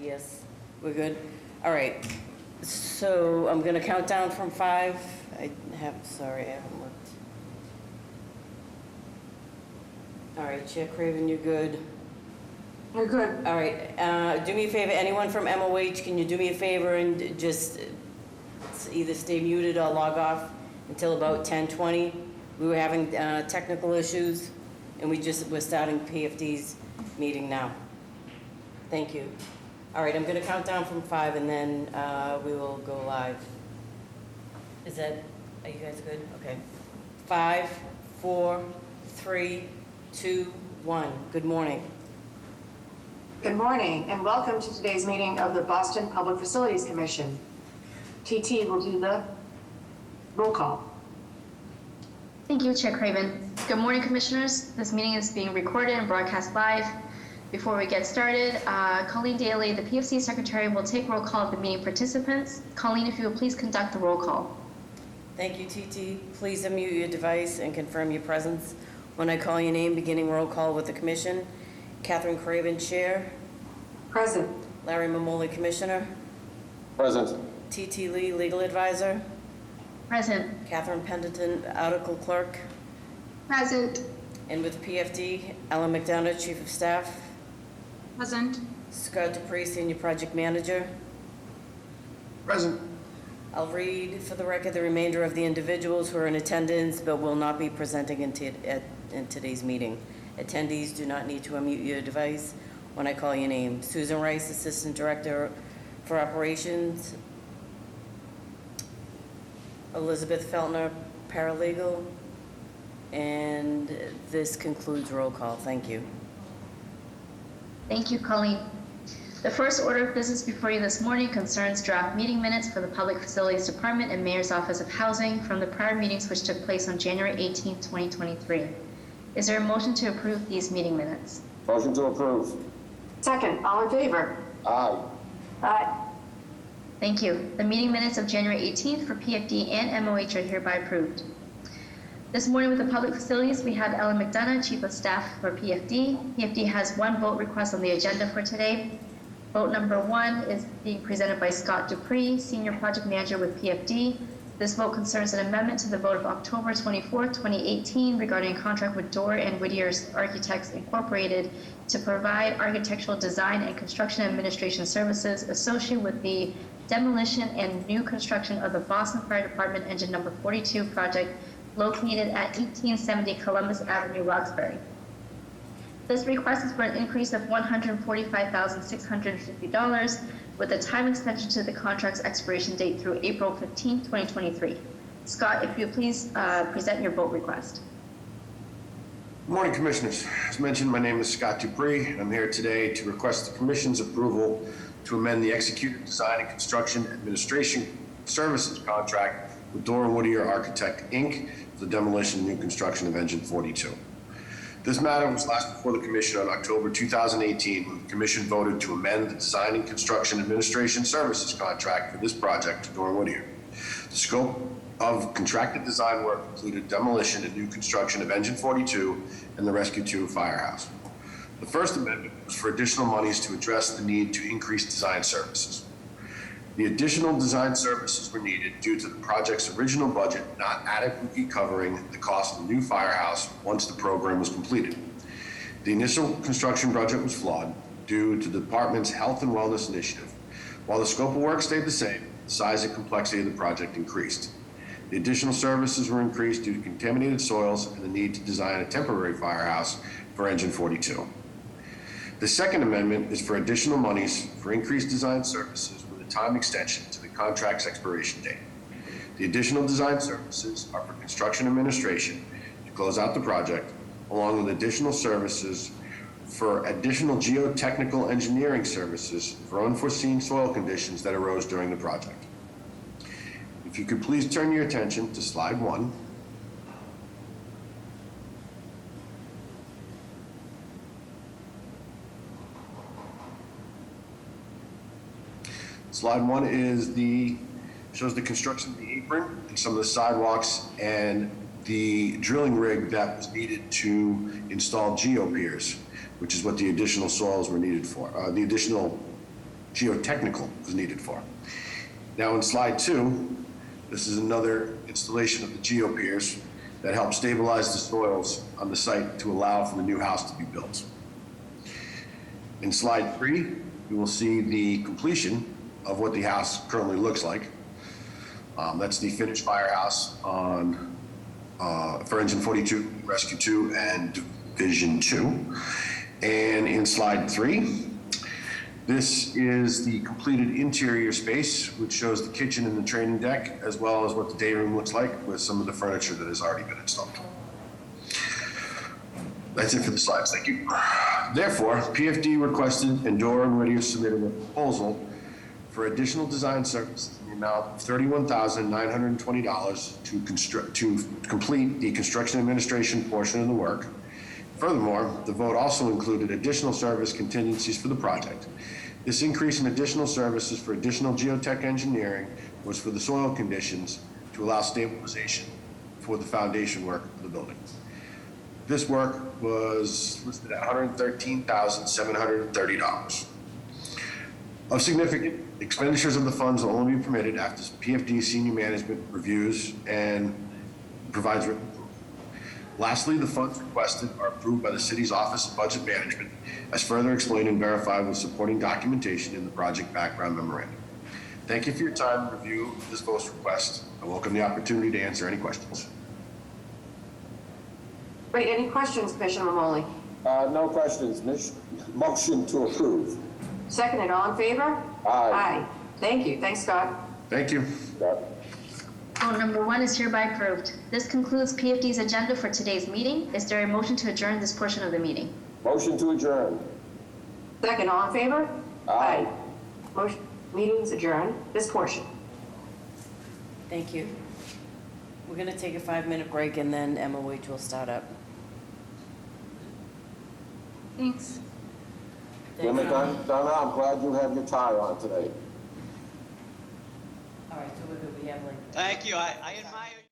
Yes, we're good. All right, so I'm gonna count down from 5. Sorry, I haven't looked. All right, Chair Craven, you're good. You're good. All right, do me a favor, anyone from MOH, can you do me a favor and just either stay muted or log off until about 10:20? We were having technical issues, and we're starting PFD's meeting now. Thank you. All right, I'm going to count down from 5, and then we will go live. Are you guys good? Okay. 5, 4, 3, 2, 1. Good morning. Good morning, and welcome to today's meeting of the Boston Public Facilities Commission. TT will do the roll call. Thank you, Chair Craven. Good morning, Commissioners. This meeting is being recorded and broadcast live. Before we get started, Colleen Daly, the PFC Secretary, will take roll call of the meeting participants. Colleen, if you will please conduct the roll call. Thank you, TT. Please unmute your device and confirm your presence when I call your name, beginning roll call with the Commission. Catherine Craven, Chair. Present. Larry Mamoli, Commissioner. Present. TT Lee, Legal Advisor. Present. Catherine Pendleton, Article Clerk. Present. And with PFD, Ellen McDonough, Chief of Staff. Present. Scott Dupree, Senior Project Manager. Present. I'll read for the record the remainder of the individuals who are in attendance but will not be presenting in today's meeting. Attendees do not need to unmute your device when I call your name. Susan Rice, Assistant Director for Operations. Elizabeth Feltner, Paralegal. And this concludes roll call. Thank you. Thank you, Colleen. The first order of business before you this morning concerns draft meeting minutes for the Public Facilities Department and Mayor's Office of Housing from the prior meetings which took place on January 18, 2023. Is there a motion to approve these meeting minutes? Motion to approve. Second, all in favor? Aye. Aye. Thank you. The meeting minutes of January 18th for PFD and MOH are hereby approved. This morning with the Public Facilities, we had Ellen McDonough, Chief of Staff for PFD. PFD has one vote request on the agenda for today. Vote number 1 is being presented by Scott Dupree, Senior Project Manager with PFD. This vote concerns an amendment to the vote of October 24, 2018 regarding a contract with Dorr and Whittier Architects Incorporated to provide architectural design and construction administration services associated with the demolition and new construction of the Boston Fire Department Engine Number 42 project located at 1870 Columbus Avenue, Roxbury. This request is for an increase of $145,650 with a time extension to the contract's expiration date through April 15, 2023. Scott, if you please present your vote request. Good morning, Commissioners. As mentioned, my name is Scott Dupree, and I'm here today to request the Commission's approval to amend the executed design and construction administration services contract with Dorr and Whittier Architect, Inc. for the demolition and new construction of Engine 42. This matter was last before the Commission on October 2018 when the Commission voted to amend the design and construction administration services contract for this project to Dorr and Whittier. The scope of contracted design work included demolition and new construction of Engine 42 and the Rescue 2 firehouse. The first amendment was for additional monies to address the need to increase design services. The additional design services were needed due to the project's original budget not adequately covering the cost of the new firehouse once the program was completed. The initial construction budget was flawed due to the department's health and wellness initiative. While the scope of work stayed the same, the size and complexity of the project increased. The additional services were increased due to contaminated soils and the need to design a temporary firehouse for Engine 42. The second amendment is for additional monies for increased design services time extension to the contract's expiration date. The additional design services are for construction administration to close out the project, along with additional services for additional geotechnical engineering services for unforeseen soil conditions that arose during the project. If you could please turn your attention to slide 1. Slide 1 shows the construction of the apron and some of the sidewalks and the drilling rig that was needed to install geopiers, which is what the additional soils were needed for, the additional geotechnical is needed for. Now in slide 2, this is another installation of the geopiers that help stabilize the soils on the site to allow for the new house to be built. In slide 3, you will see the completion of what the house currently looks like. That's the finished firehouse on for Engine 42, Rescue 2, and Division 2. And in slide 3, this is the completed interior space, which shows the kitchen and the training deck, as well as what the day room looks like with some of the furniture that has already been installed. That's it for the slides, thank you. Therefore, PFD requested and Dora and Whittier submitted a proposal for additional design services in the amount of $31,920 to complete the construction administration portion of the work. Furthermore, the vote also included additional service contingencies for the project. This increase in additional services for additional geotech engineering was for the soil conditions to allow stabilization for the foundation work of the building. This work was listed at $113,730. Of significant, expenditures of the funds will only be permitted after PFD senior management reviews and provides written approval. Lastly, the funds requested are approved by the city's Office of Budget Management, as further explained and verified with supporting documentation in the project background memorandum. Thank you for your time to review this vote's request. I welcome the opportunity to answer any questions. Great, any questions, Commissioner Mamoli? No questions. Motion to approve. Seconded, all in favor? Aye. Thank you, thanks, Scott. Thank you. Scott. Vote number 1 is hereby approved. This concludes PFD's agenda for today's meeting. Is there a motion to adjourn this portion of the meeting? Motion to adjourn. Second, all in favor? Aye. Motion, meeting's adjourned, this portion. Thank you. We're gonna take a 5-minute break and then MOH will start up. Thanks. Donna, I'm glad you have your tie on today. All right, so we have like Thank you. I admire